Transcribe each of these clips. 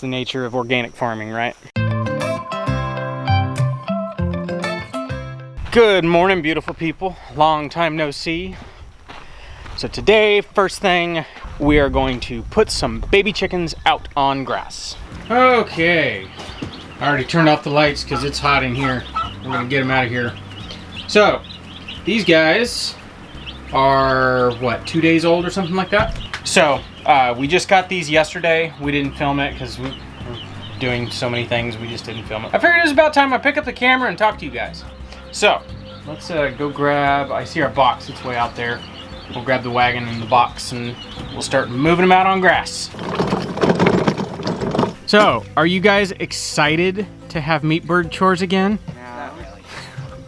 the nature of organic farming, right? Good morning, beautiful people. Long time no see. So today, first thing, we are going to put some baby chickens out on grass. Okay, I already turned off the lights because it's hot in here. We're gonna get them out of here. So, these guys are, what, 2 days old or something like that? So, we just got these yesterday. We didn't film it because we were doing so many things, we just didn't film it. I figured it was about time I pick up the camera and talk to you guys. So, let's go grab, I see our box, it's way out there. We'll grab the wagon and the box and we'll start moving them out on grass. So, are you guys excited to have meat bird chores again? Not really.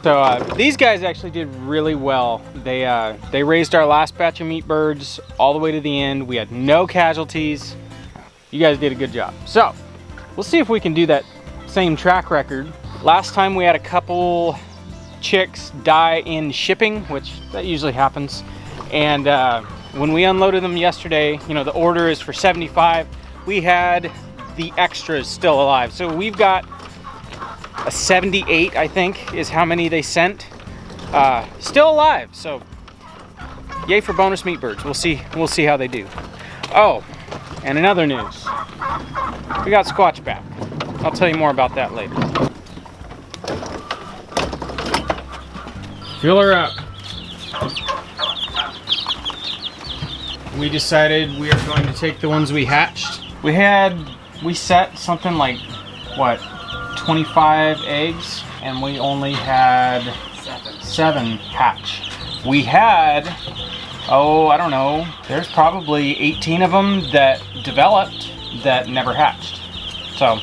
So, these guys actually did really well. They raised our last batch of meat birds all the way to the end. We had no casualties. You guys did a good job. So, we'll see if we can do that same track record. Last time we had a couple chicks die in shipping, which that usually happens. And when we unloaded them yesterday, you know, the order is for 75. We had the extras still alive. So we've got a 78, I think, is how many they sent. Still alive. So yay for bonus meat birds. We'll see how they do. Oh, and in other news, we got Squatch back. I'll tell you more about that later. Fill her up. We decided we are going to take the ones we hatched. We set something like, what, 25 eggs, and we only had seven hatch. We had, oh, I don't know, there's probably 18 of them that developed that never hatched. So,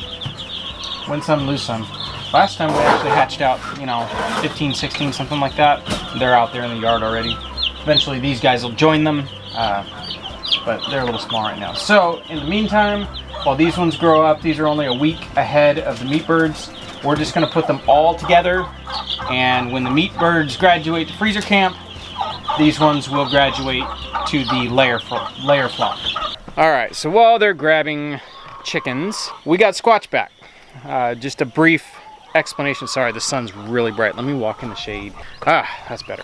win some, lose some. Last time we actually hatched out, you know, 15, 16, something like that. They're out there in the yard already. Eventually these guys will join them, but they're a little small right now. So in the meantime, while these ones grow up, these are only a week ahead of the meat birds. We're just gonna put them all together, and when the meat birds graduate to freezer camp, these ones will graduate to the layer flock. All right, so while they're grabbing chickens, we got Squatch back. Just a brief explanation. Sorry, the sun's really bright. Let me walk in the shade. That's better.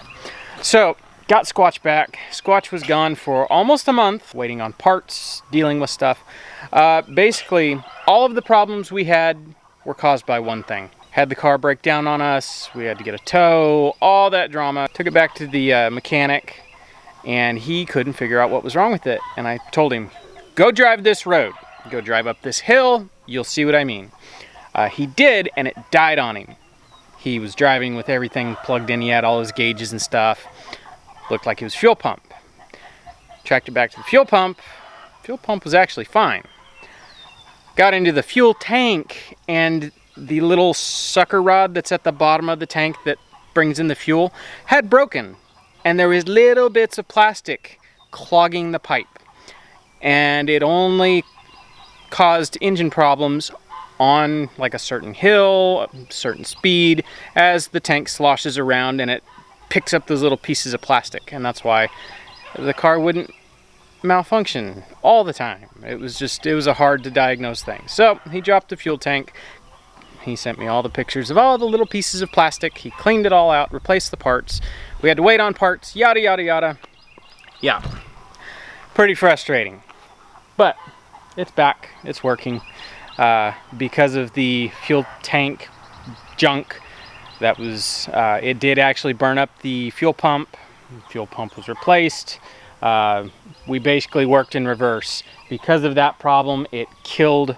So, got Squatch back. Squatch was gone for almost a month, waiting on parts, dealing with stuff. Basically, all of the problems we had were caused by one thing. Had the car break down on us, we had to get a tow, all that drama. Took it back to the mechanic, and he couldn't figure out what was wrong with it. And I told him, go drive this road. Go drive up this hill, you'll see what I mean. He did, and it died on him. He was driving with everything plugged in. He had all his gauges and stuff. Looked like it was fuel pump. Tracked it back to the fuel pump. Fuel pump was actually fine. Got into the fuel tank, and the little sucker rod that's at the bottom of the tank that brings in the fuel had broken. And there was little bits of plastic clogging the pipe. And it only caused engine problems on like a certain hill, a certain speed, as the tank sloshes around and it picks up those little pieces of plastic, and that's why the car wouldn't malfunction all the time. It was a hard to diagnose thing. So he dropped the fuel tank. He sent me all the pictures of all the little pieces of plastic. He cleaned it all out, replaced the parts. We had to wait on parts, yada yada yada. Yeah, pretty frustrating, but it's back, it's working. Because of the fuel tank junk that was, it did actually burn up the fuel pump. The fuel pump was replaced. We basically worked in reverse. Because of that problem, it killed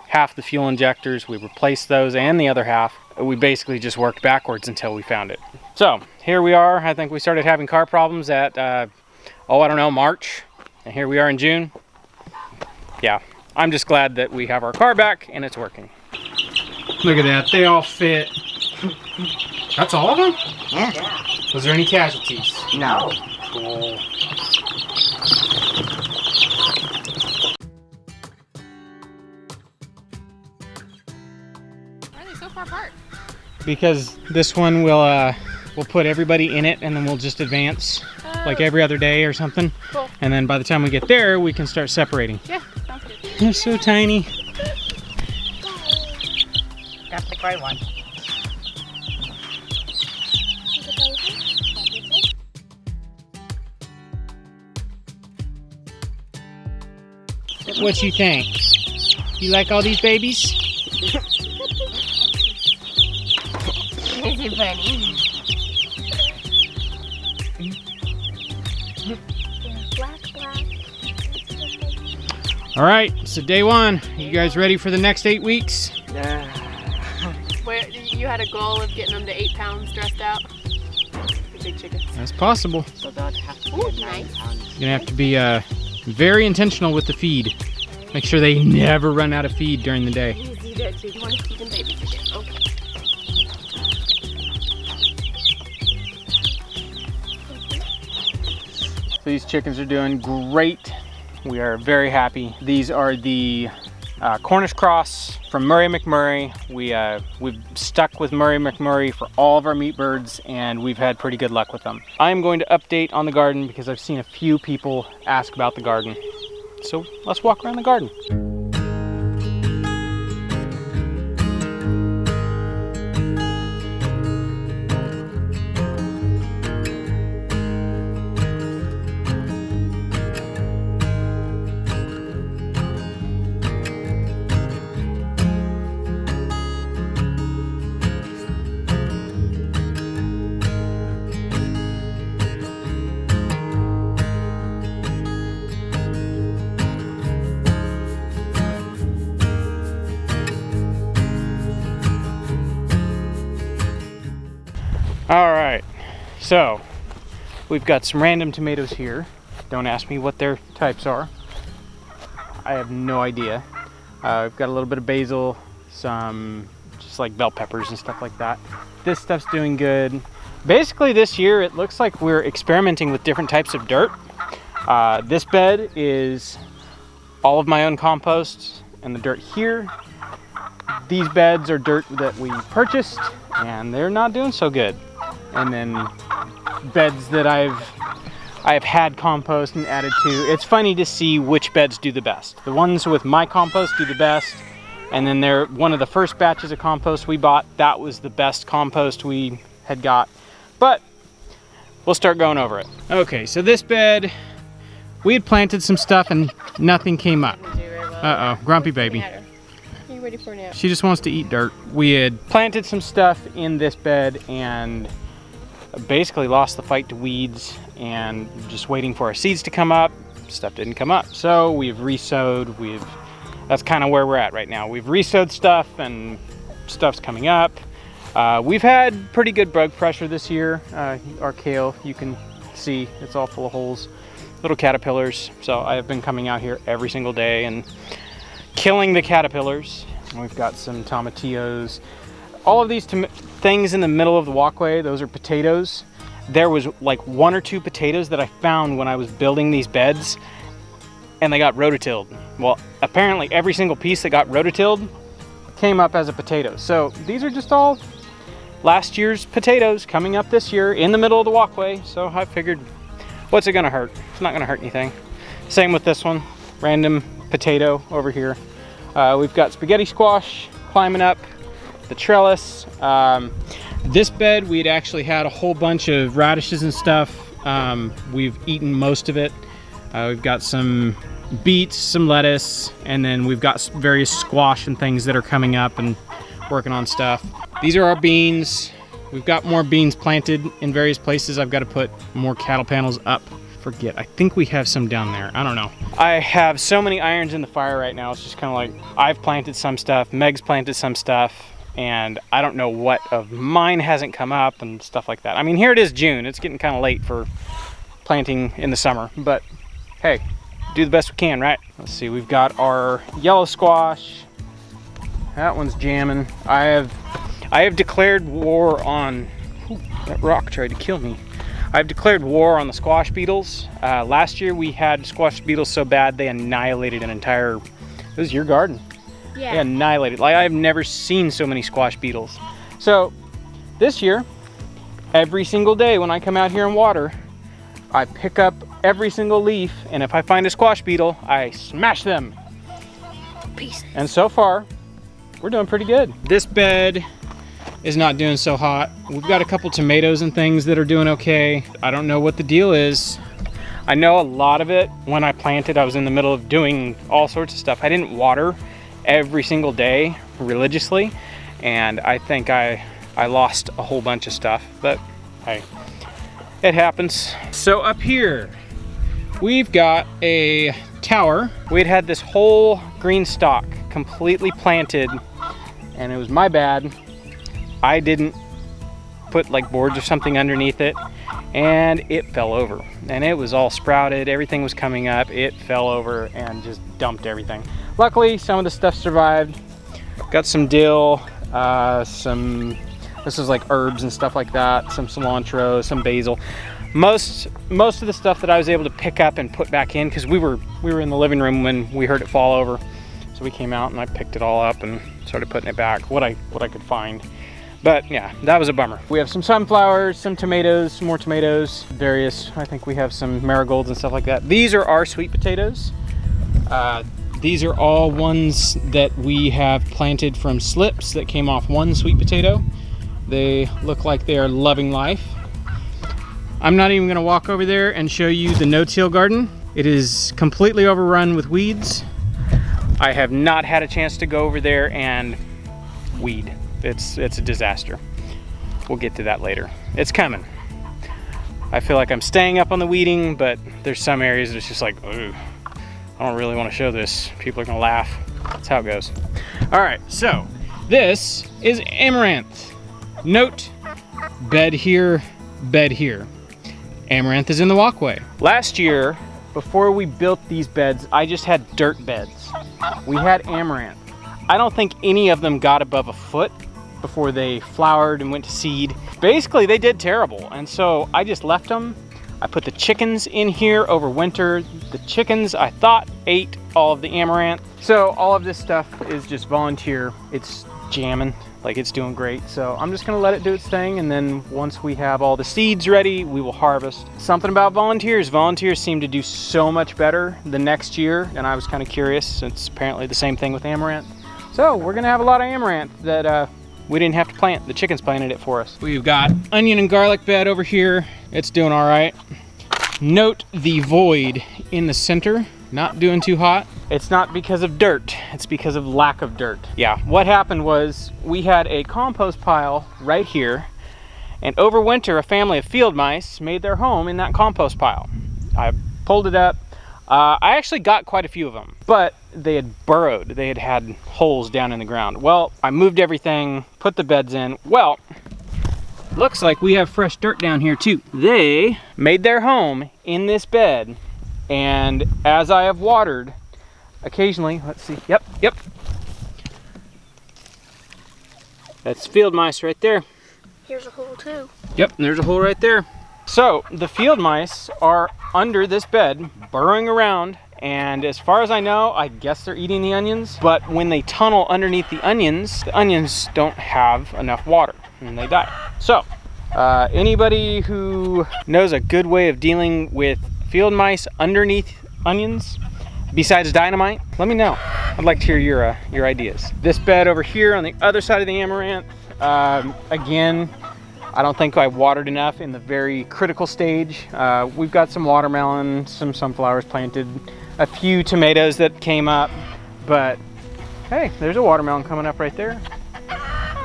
half the fuel injectors. We replaced those and the other half. We basically just worked backwards until we found it. So here we are. I think we started having car problems at, I don't know, March. And here we are in June. Yeah. I'm just glad that we have our car back and it's working. Look at that, they all fit. That's all of them? Yeah. Was there any casualties? No. Cool. Why are they so far apart? Because this one will we'll put everybody in it and then we'll just advance like every other day or something. Cool. And then by the time we get there, we can start separating. Yeah, sounds good. They're so tiny. Try one. What you think? You like all these babies? Is it funny? Black. All right, so day one. You guys ready for the next 8 weeks? Yeah. Where you had a goal of getting them to 8 pounds dressed out? The big chickens. That's possible. So that have to Ooh, be nice. 9 pounds. You're gonna have to be very intentional with the feed. Make sure they never run out of feed during the day. Easy to do. You want to feed them babies again? Okay. So these chickens are doing great. We are very happy. These are the Cornish cross from Murray McMurray. We've stuck with Murray McMurray for all of our meat birds, and we've had pretty good luck with them. I'm going to update on the garden because I've seen a few people ask about the garden. So let's walk around the garden. All right, so we've got some random tomatoes here. Don't ask me what their types are. I have no idea. We've got a little bit of basil, some just like bell peppers and stuff like that. This stuff's doing good. Basically this year it looks like we're experimenting with different types of dirt. This bed is all of my own compost and the dirt here. These beds are dirt that we purchased and they're not doing so good. And then beds that I've had compost and added to. It's funny to see which beds do the best. The ones with my compost do the best, and then one of the first batches of compost we bought, that was the best compost we had got. But we'll start going over it. Okay, so this bed, we had planted some stuff and nothing came up. Uh-oh, grumpy baby. Are you ready for a nap? She just wants to eat dirt. We had planted some stuff in this bed and basically lost the fight to weeds and just waiting for our seeds to come up. Stuff didn't come up. So we've resowed. That's kind of where we're at right now. We've resowed stuff and stuff's coming up. We've had pretty good bug pressure this year. Our kale, you can see it's all full of holes, little caterpillars. So I have been coming out here every single day and killing the caterpillars. We've got some tomatillos. All of these things in the middle of the walkway, those are potatoes. There was like 1 or 2 potatoes that I found when I was building these beds and they got rototilled. Well, apparently every single piece that got rototilled came up as a potato. So these are just all last year's potatoes coming up this year in the middle of the walkway. So I figured, what's it gonna hurt? It's not gonna hurt anything. Same with this one, random potato over here. We've got spaghetti squash climbing up the trellis. This bed, we'd actually had a whole bunch of radishes and stuff. We've eaten most of it. We've got some beets, some lettuce, and then we've got various squash and things that are coming up and working on stuff. These are our beans. We've got more beans planted in various places. I've got to put more cattle panels up. I think we have some down there. I don't know. I have so many irons in the fire right now. It's just kind of like I've planted some stuff, Meg's planted some stuff, and I don't know what of mine hasn't come up and stuff like that. I mean, here it is June. It's getting kind of late for planting in the summer, but hey, do the best we can, right? Let's see, we've got our yellow squash. That one's jamming. I have declared war on, that rock tried to kill me. I've declared war on the squash beetles. Last year we had squash beetles so bad they annihilated an entire, it was your garden. Yeah. They annihilated. Like, I've never seen so many squash beetles. So this year, every single day when I come out here and water, I pick up every single leaf, and if I find a squash beetle, I smash them. Peace. And so far, we're doing pretty good. This bed is not doing so hot. We've got a couple tomatoes and things that are doing okay. I don't know what the deal is. I know a lot of it, when I planted, I was in the middle of doing all sorts of stuff. I didn't water every single day religiously, and I think I lost a whole bunch of stuff, but hey, it happens. So up here, we've got a tower. We'd had this whole green stalk completely planted, and it was my bad. I didn't put like boards or something underneath it, and it fell over. And it was all sprouted, everything was coming up, it fell over and just dumped everything. Luckily, some of the stuff survived. Got some dill, this is like herbs and stuff like that, some cilantro, some basil. Most of the stuff that I was able to pick up and put back in, because we were in the living room when we heard it fall over. So we came out and I picked it all up and started putting it back, what I could find. But yeah, that was a bummer. We have some sunflowers, some tomatoes, some more tomatoes, various, I think we have some marigolds and stuff like that. These are our sweet potatoes. These are all ones that we have planted from slips that came off one sweet potato. They look like they are loving life. I'm not even gonna walk over there and show you the no-till garden. It is completely overrun with weeds. I have not had a chance to go over there and weed. It's a disaster. We'll get to that later. It's coming. I feel like I'm staying up on the weeding, but there's some areas that's just like, ugh, I don't really want to show this. People are gonna laugh. That's how it goes. All right, so this is Amaranth. Note, bed here, bed here. Amaranth is in the walkway. Last year, before we built these beds, I just had dirt beds. We had Amaranth. I don't think any of them got above a foot before they flowered and went to seed. Basically, they did terrible, and so I just left them. I put the chickens in here over winter. The chickens, I thought, ate all of the Amaranth. So all of this stuff is just volunteer. It's jamming, like it's doing great. So I'm just gonna let it do its thing, and then once we have all the seeds ready, we will harvest. Something about volunteers. Volunteers seem to do so much better the next year, and I was kind of curious. It's apparently the same thing with Amaranth. So we're gonna have a lot of Amaranth that we didn't have to plant. The chickens planted it for us. We've got onion and garlic bed over here. It's doing all right. Note the void in the center. Not doing too hot. It's not because of dirt, it's because of lack of dirt. Yeah, what happened was we had a compost pile right here, and over winter a family of field mice made their home in that compost pile. I pulled it up. I actually got quite a few of them, but they had burrowed. They had had holes down in the ground. Well, I moved everything, put the beds in. Well, looks like we have fresh dirt down here too. They made their home in this bed, and as I have watered, occasionally, let's see, yep. That's field mice right there. Here's a hole too. Yep, and there's a hole right there. So the field mice are under this bed, burrowing around, and as far as I know, I guess they're eating the onions, but when they tunnel underneath the onions don't have enough water, and they die. So, anybody who knows a good way of dealing with field mice underneath onions, besides dynamite, let me know. I'd like to hear your ideas. This bed over here on the other side of the Amaranth, again, I don't think I watered enough in the very critical stage. We've got some watermelon, some sunflowers planted, a few tomatoes that came up, but hey, there's a watermelon coming up right there.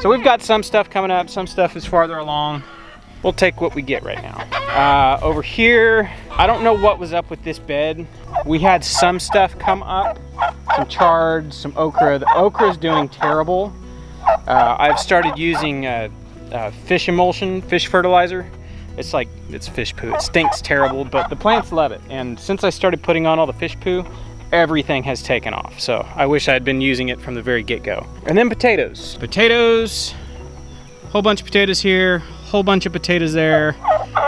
So we've got some stuff coming up, some stuff is farther along. We'll take what we get right now. Over here, I don't know what was up with this bed. We had some stuff come up, some chard, some okra. The okra is doing terrible. I've started using fish emulsion, fish fertilizer. It's fish poo. It stinks terrible, but the plants love it. And since I started putting on all the fish poo, everything has taken off. So I wish I had been using it from the very get-go. And then potatoes. Potatoes, whole bunch of potatoes here, whole bunch of potatoes there,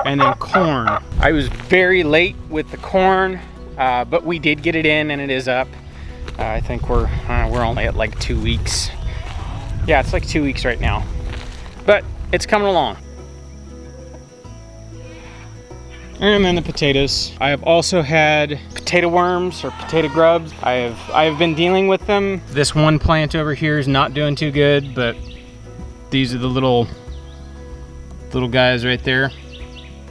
and then corn. I was very late with the corn, but we did get it in and it is up. I think we're only at like 2 weeks. Yeah, it's like 2 weeks right now, but it's coming along. And then the potatoes. I have also had potato worms or potato grubs. I have been dealing with them. This one plant over here is not doing too good, but these are the little guys right there.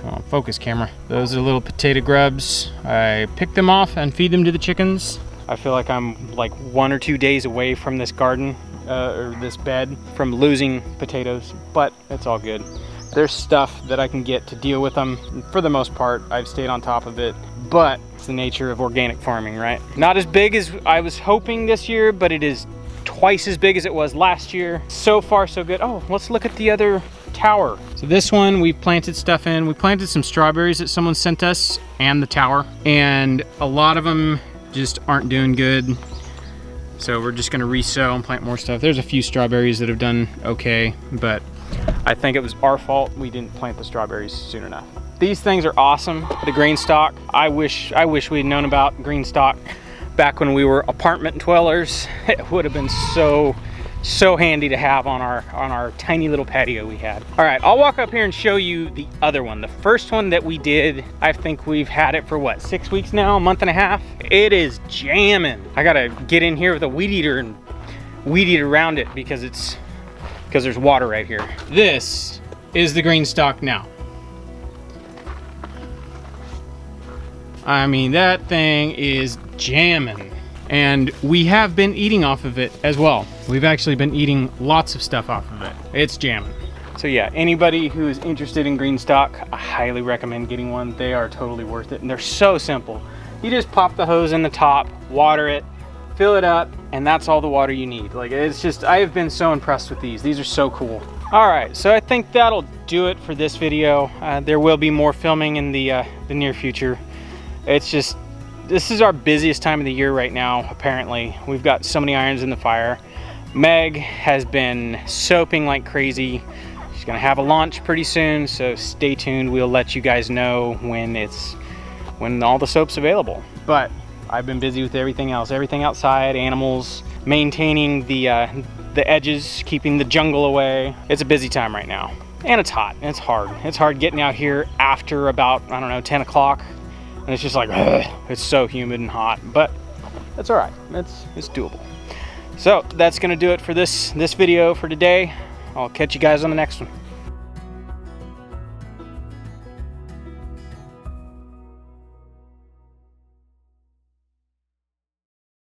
Come on, focus camera. Those are the little potato grubs. I pick them off and feed them to the chickens. I feel like I'm like 1 or 2 days away from this garden, or this bed, from losing potatoes, but it's all good. There's stuff that I can get to deal with them. For the most part, I've stayed on top of it, but it's the nature of organic farming, right? Not as big as I was hoping this year, but it is twice as big as it was last year. So far, so good. Oh, let's look at the other tower. So this one, we planted stuff in. We planted some strawberries that someone sent us and the tower, and a lot of them just aren't doing good. So we're just gonna resow and plant more stuff. There's a few strawberries that have done okay, but I think it was our fault we didn't plant the strawberries soon enough. These things are awesome, the green stalk. I wish we'd known about green stalk back when we were apartment dwellers. It would have been so handy to have on our tiny little patio we had. All right, I'll walk up here and show you the other one. The first one that we did, I think we've had it for what, 6 weeks now, a month and a half? It is jamming. I gotta get in here with a weed eater and weed eat around it because there's water right here. This is the green stalk now. I mean, that thing is jamming. And we have been eating off of it as well. We've actually been eating lots of stuff off of it. It's jamming. So yeah, anybody who is interested in green stalk, I highly recommend getting one. They are totally worth it, and they're so simple. You just pop the hose in the top, water it, fill it up, and that's all the water you need. Like, it's just, I have been so impressed with these. These are so cool. All right, so I think that'll do it for this video. There will be more filming in the near future. It's just, this is our busiest time of the year right now, apparently. We've got so many irons in the fire. Meg has been soaping like crazy. She's gonna have a launch pretty soon, so stay tuned. We'll let you guys know when all the soap's available. But I've been busy with everything else, everything outside, animals, maintaining the edges, keeping the jungle away. It's a busy time right now. And it's hot, and it's hard. It's hard getting out here after about, I don't know, 10 o'clock. And it's just like, ugh, it's so humid and hot, but it's all right. It's doable. So that's gonna do it for this video for today. I'll catch you guys on the next one.